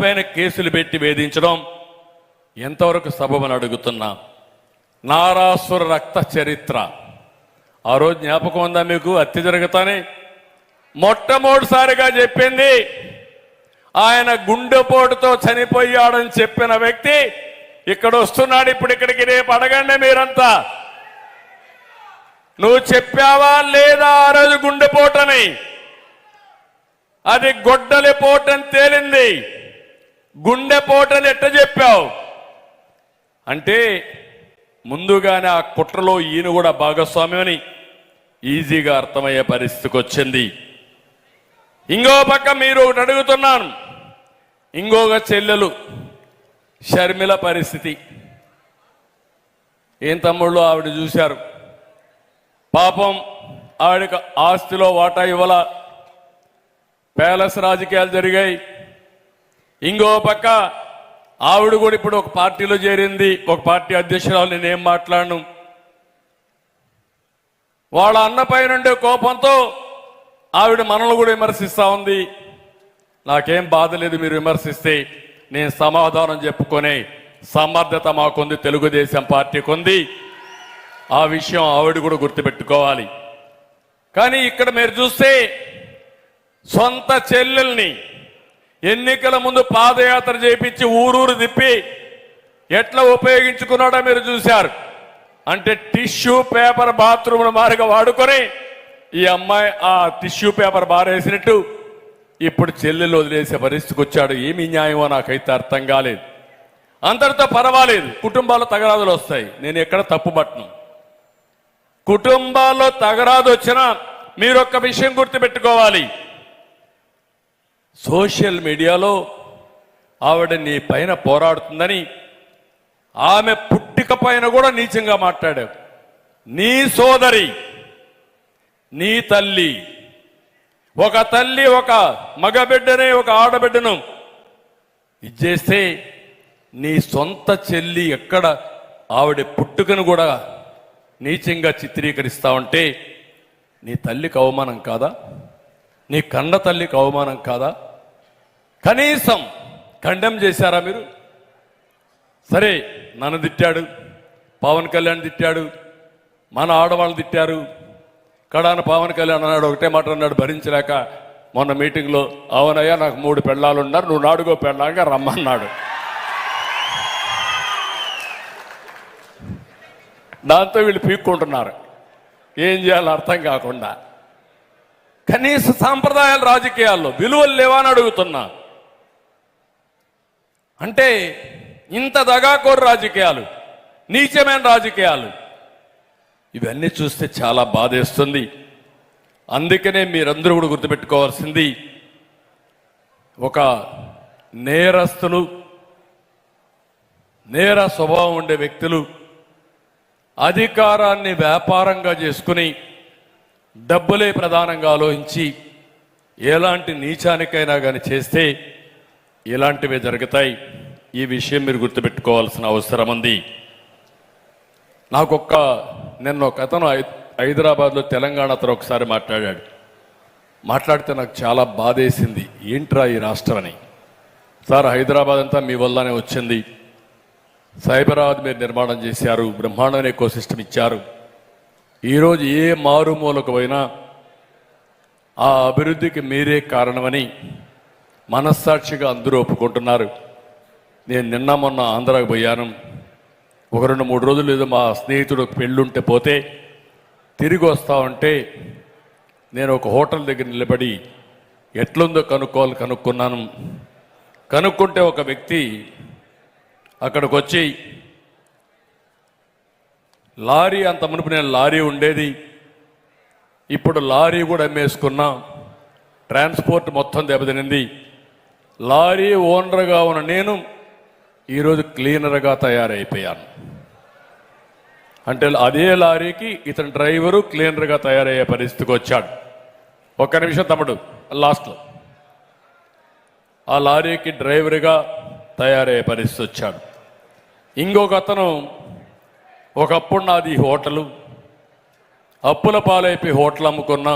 పైన కేసులు పెట్టి వేధించడం ఎంతవరకు సబబని అడుగుతున్నా. నారాసుర రక్త చరిత్ర ఆ రోజు జ్ఞాపకం ఉందా మీకు? హత్య జరుగుతానే మొట్టమొదటిసారిగా చెప్పింది ఆయన గుండెపోటుతో చనిపోయాడని చెప్పిన వ్యక్తి ఇక్కడ వస్తున్నాడు. ఇప్పుడు ఇక్కడికి రేపు అడగండి మీరంతా, నువ్వు చెప్పావా లేదా ఆ రోజు గుండెపోటని? అది గొడ్డలి పోటని తేలింది. గుండెపోటని ఎట్ట చెప్పావు అంటే ముందుగానే ఆ కుట్రలో ఈయన కూడా భాగస్వామ్యమని ఈజీగా అర్థమయ్యే పరిస్థితికి వచ్చింది. ఇంకో పక్క మీరు ఒకటి అడుగుతున్నాను, ఇంకొక చెల్లెలు షర్మిల పరిస్థితి ఏం తమ్ముళ్ళు? ఆవిడ చూశారు, పాపం ఆవిడకి ఆస్తిలో వాటా ఇవ్వాల, ప్యాలెస్ రాజకీయాలు జరిగాయి. ఇంకో పక్క ఆవిడ కూడా ఇప్పుడు ఒక పార్టీలో చేరింది, ఒక పార్టీ అధ్యక్షురాలు. నేనేం మాట్లాడను. వాళ్ళ అన్నపై నుండే కోపంతో ఆవిడ మనల్ని కూడా విమర్శిస్తూ ఉంది. నాకేం బాధ లేదు, మీరు విమర్శిస్తే నేను సమాధానం చెప్పుకునే సమర్థత మాకుంది, తెలుగుదేశం పార్టీకి ఉంది. ఆ విషయం ఆవిడ కూడా గుర్తుపెట్టుకోవాలి. కానీ ఇక్కడ మీరు చూస్తే సొంత చెల్లెల్ని ఎన్నికల ముందు పాదయాత్ర చేయించి ఊరూరు తిప్పి ఎట్లా ఉపయోగించుకున్నాడో మీరు చూశారు. అంటే టిష్యూ పేపర్ బాత్రూమ్ మారిగా వాడుకొని ఈ అమ్మాయి ఆ టిష్యూ పేపర్ బారేసినట్టు ఇప్పుడు చెల్లెలు వదిలేసే పరిస్థితికి వచ్చాడు. ఏమి న్యాయమో నాకైతే అర్థం కాలేదు. అందరితో పర్వాలేదు, కుటుంబాల్లో తగరాదులు వస్తాయి, నేను ఎక్కడ తప్పుపట్టను. కుటుంబాల్లో తగరాదు వచ్చినా మీరు ఒక్క విషయం గుర్తుపెట్టుకోవాలి, సోషల్ మీడియాలో ఆవిడ నీ పైన పోరాడుతుందని ఆమె పుట్టిక పైన కూడా నీచంగా మాట్లాడావు. నీ సోదరి, నీ తల్లి, ఒక తల్లి ఒక మగబిడ్డనే ఒక ఆడబిడ్డను ఇచ్చేస్తే నీ సొంత చెల్లి ఎక్కడ ఆవిడ పుట్టుకను కూడా నీచంగా చిత్రీకరిస్తా ఉంటే నీ తల్లికి అవమానం కాదా? నీ కన్న తల్లికి అవమానం కాదా? కనీసం ఖండం చేశారా మీరు? సరే, నన్ను తిట్టాడు, పవన్ కళ్యాణ్ తిట్టాడు, మన ఆడవాళ్ళు తిట్టారు. కడాన పవన్ కళ్యాణ్ అన్నాడు, ఒకటే మాట అన్నాడు భరించలేక మొన్న మీటింగ్లో, అవునయ్యా నాకు 3 పెళ్ళాలు ఉన్నారు, నువ్వు 4వ పెళ్ళాగా రమ్మన్నాడు. దాంతో వీళ్ళు పీక్కుంటున్నారు, ఏం చేయాలో అర్థం కాకుండా. కనీస సాంప్రదాయాలు రాజకీయాల్లో విలువలు లేవా అని అడుగుతున్నా. అంటే ఇంత దగాకోరు రాజకీయాలు, నీచమైన రాజకీయాలు, ఇవన్నీ చూస్తే చాలా బాధేస్తుంది. అందుకనే మీరందరూ కూడా గుర్తుపెట్టుకోవాల్సింది, ఒక నేరస్తులు, నేర స్వభావం ఉండే వ్యక్తులు అధికారాన్ని వ్యాపారంగా చేసుకుని డబ్బులే ప్రధానంగా ఆలోచించి ఎలాంటి నీచానికైనా కానీ చేస్తే ఇలాంటివే జరుగుతాయి. ఈ విషయం మీరు గుర్తుపెట్టుకోవాల్సిన అవసరం ఉంది. నిన్న ఒక అతను హైదరాబాద్లో తెలంగాణ అతను ఒకసారి మాట్లాడితే నాకు చాలా బాధేసింది. ఏంట్రా ఈ రాష్ట్రం అని. సార్, హైదరాబాద్ అంతా మీ వల్లనే వచ్చింది, సైబరాబాద్ మీరు నిర్మాణం చేశారు, బ్రహ్మాండమైన ఎకోసిస్టమ్ ఇచ్చారు. ఈరోజు ఏ మారుమూలకు పోయినా ఆ అభివృద్ధికి మీరే కారణమని మనస్సాక్షిగా అందరూ ఒప్పుకుంటున్నారు. నేను నిన్న మొన్న ఆంధ్రాకి పోయాను. ఒక 2-3 రోజులు ఏదో మా స్నేహితుడు పెళ్ళుంటే పోతే తిరిగి వస్తా ఉంటే నేను ఒక హోటల్ దగ్గర నిలబడి ఎట్లుందో కనుక్కున్నాను. కనుక్కుంటే ఒక వ్యక్తి అక్కడికి వచ్చి, లారీ, అంత మునుపు నేను లారీ ఉండేది, ఇప్పుడు లారీ కూడా అమ్మేసుకున్నా, ట్రాన్స్పోర్ట్ మొత్తం దెబ్బతినింది, లారీ ఓనర్గా ఉన్న నేను ఈరోజు క్లీనర్గా తయారైపోయాను. అంటే అదే లారీకి ఇతను డ్రైవరు క్లీనర్గా తయారయ్యే పరిస్థితికి వచ్చాడు. ఒక్క నిమిషం తమ్ముడు, లాస్ట్లో ఆ లారీకి డ్రైవర్గా తయారయ్యే పరిస్థితి వచ్చాడు. ఇంకొక అతను, ఒకప్పుడు నాది హోటలు, అప్పుల పాలైపోయి హోటల్ అమ్ముకున్నా,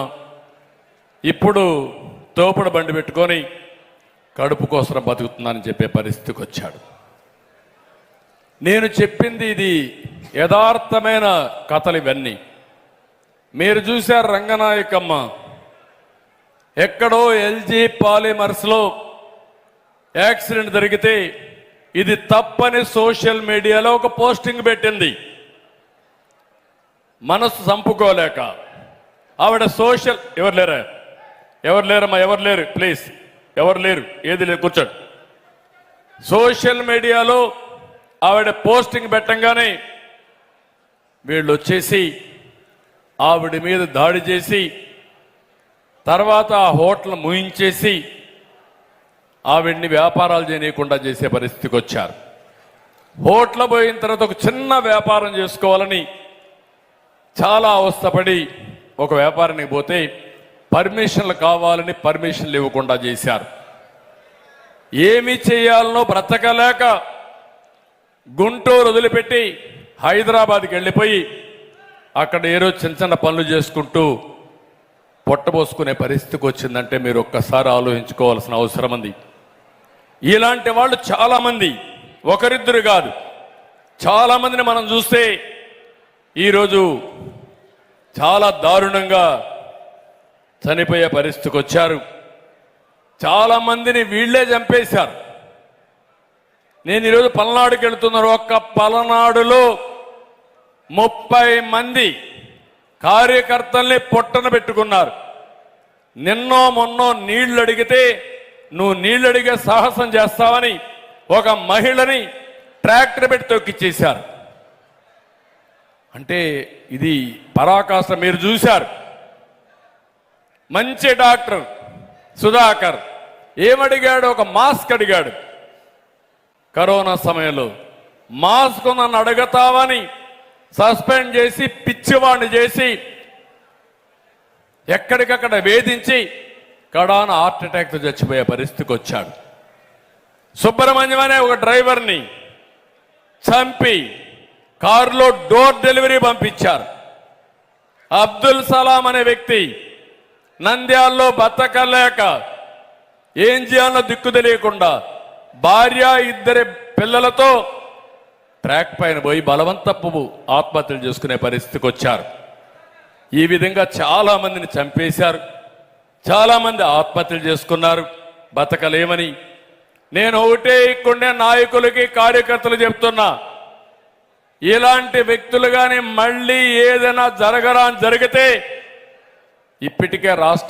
ఇప్పుడు తోపుడు బండి పెట్టుకొని కడుపు కోసం బతుకుతున్నానని చెప్పే పరిస్థితికి వచ్చాడు. నేను చెప్పింది ఇది యథార్థమైన కథలు ఇవన్నీ. మీరు చూశారు రంగనాయకమ్మ ఎక్కడో ఎల్జీ పాలిమర్స్లో యాక్సిడెంట్ జరిగితే ఇది తప్పని సోషల్ మీడియాలో ఒక పోస్టింగ్ పెట్టింది. మనసు చంపుకోలేక ఆవిడ సోషల్ ఎవరు లేరమ్మా, ఎవరు లేరు ప్లీజ్, ఎవరు లేరు, ఏది లేదు కూర్చోండి. సోషల్ మీడియాలో ఆవిడ పోస్టింగ్ పెట్టంగానే వీళ్ళు వచ్చేసి ఆవిడ మీద దాడి చేసి తర్వాత ఆ హోటల్ ముయించేసి ఆవిడ్ని వ్యాపారాలు చేయనీయకుండా చేసే పరిస్థితికి వచ్చారు. హోటల్ పోయిన తర్వాత ఒక చిన్న వ్యాపారం చేసుకోవాలని చాలా అవస్థపడి ఒక వ్యాపారానికి పోతే పర్మిషన్లు కావాలని పర్మిషన్లు ఇవ్వకుండా చేశారు. ఏమి చేయాలనో బ్రతకలేక గుంటూరు వదిలిపెట్టి హైదరాబాద్కి వెళ్ళిపోయి అక్కడ ఏదో చిన్న చిన్న పనులు చేసుకుంటూ పొట్టబోసుకునే పరిస్థితికి వచ్చిందంటే మీరు ఒక్కసారి ఆలోచించుకోవాల్సిన అవసరం ఉంది. ఇలాంటి వాళ్ళు చాలామంది, ఒకరిద్దరు కాదు, చాలామందిని మనం చూస్తే ఈరోజు చాలా దారుణంగా చనిపోయే పరిస్థితికి వచ్చారు. చాలామందిని వీళ్లే చంపేశారు. నేను ఈరోజు పల్నాడుకి వెళుతున్నాను. ఒక్క పలనాడులో 30 మంది కార్యకర్తల్ని పొట్టన పెట్టుకున్నారు. నిన్నో మొన్నో నీళ్లు అడిగితే నువ్వు నీళ్లు అడిగే సాహసం చేస్తావని ఒక మహిళని ట్రాక్టర్ పెట్టి తొక్కిచ్చేశారు. అంటే ఇది పరాకాష్ట. మీరు చూశారు. మంచి డాక్టర్ సుధాకర్ ఏమడిగాడు? ఒక మాస్క్ అడిగాడు. కరోనా సమయంలో మాస్క్ నన్ను అడుగుతావని సస్పెండ్ చేసి పిచ్చివాణ్ణి చేసి ఎక్కడికక్కడ వేధించి కడాన హార్ట్ అటాక్తో చచ్చిపోయే పరిస్థితికి వచ్చాడు. సుబ్రహ్మణ్యం అనే ఒక డ్రైవర్ని చంపి కారులో డోర్ డెలివరీ పంపించారు. అబ్దుల్ సలాం అనే వ్యక్తి నంద్యాలలో బతకలేక ఏం చేయాలో దిక్కు తెలియకుండా భార్య 2 పిల్లలతో ట్రాక్ పైన పోయి బలవంతపు ఆత్మహత్యలు చేసుకునే పరిస్థితికి వచ్చారు. ఈ విధంగా చాలా మందిని చంపేశారు. చాలా మంది ఆత్మహత్యలు చేసుకున్నారు బతకలేమని. నేను ఒకటే ఇక్కడే నాయకులకి కార్యకర్తలు చెప్తున్నా, ఇలాంటి వ్యక్తులు కానీ మళ్ళీ ఏదైనా జరిగితే ఇప్పటికే రాష్ట్రం